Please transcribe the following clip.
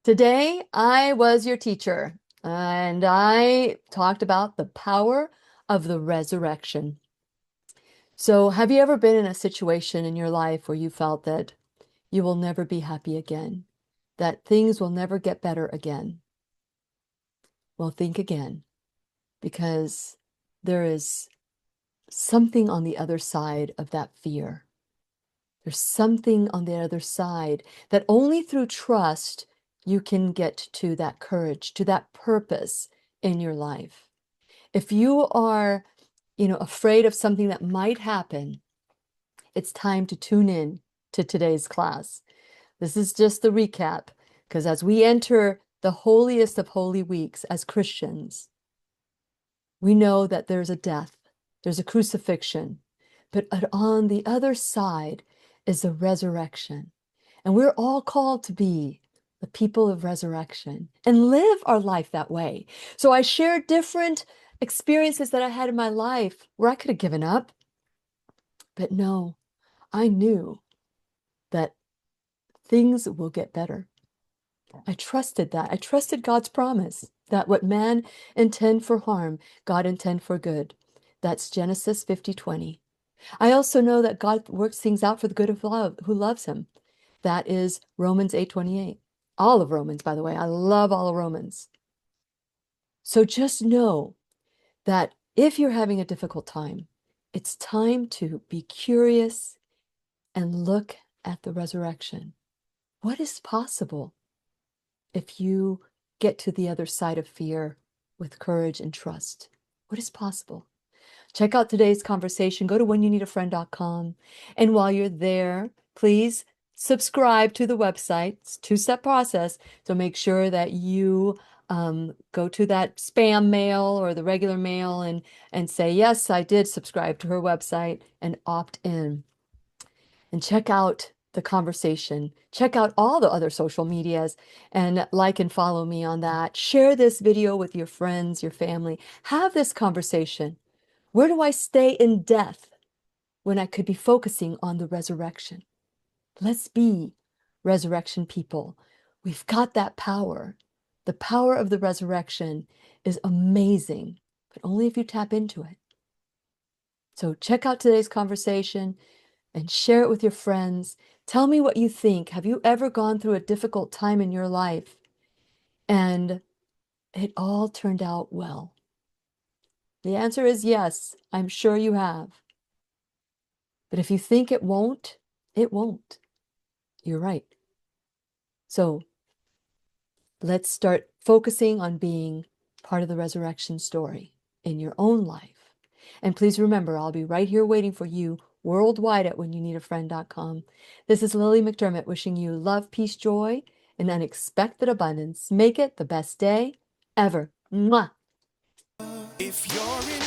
Today, I was your teacher, and I talked about the power of the resurrection. So, have you ever been in a situation in your life where you felt that you will never be happy again, that things will never get better again? Well, think again, because there is something on the other side of that fear. There's something on the other side that only through trust you can get to that courage, to that purpose in your life. If you are, afraid of something that might happen, it's time to tune in to today's class. This is just the recap, because as we enter the holiest of holy weeks as Christians, we know that there's a death, there's a crucifixion, but on the other side is a resurrection. And we're all called to be the people of resurrection and live our life that way. So I shared different experiences that I had in my life where I could have given up, but no, I knew that things will get better. I trusted that. I trusted God's promise that what man intend for harm, God intend for good. That's Genesis 50:20. I also know that God works things out for the good of love, who loves him. That is Romans 8:28. All of Romans, by the way. I love all of Romans. So just know that if you're having a difficult time, it's time to be curious and look at the resurrection. What is possible if you get to the other side of fear with courage and trust? What is possible? Check out today's conversation. Go to whenyouneedafriend.com. And while you're there, please subscribe to the website. It's a two-step process. So make sure that you go to that spam mail or the regular mail and say, yes, I did subscribe to her website and opt in. And check out the conversation. Check out all the other social medias and like and follow me on that. Share this video with your friends, your family. Have this conversation. Where do I stay in death when I could be focusing on the resurrection? Let's be resurrection people. We've got that power. The power of the resurrection is amazing, but only if you tap into it. So check out today's conversation and share it with your friends. Tell me what you think. Have you ever gone through a difficult time in your life and it all turned out well? The answer is yes, I'm sure you have. But if you think it won't, it won't. You're right. So let's start focusing on being part of the resurrection story in your own life. And please remember, I'll be right here waiting for you worldwide at whenyouneedafriend.com. This is Lily McDermott wishing you love, peace, joy, and unexpected abundance. Make it the best day ever. Mwah. If you're in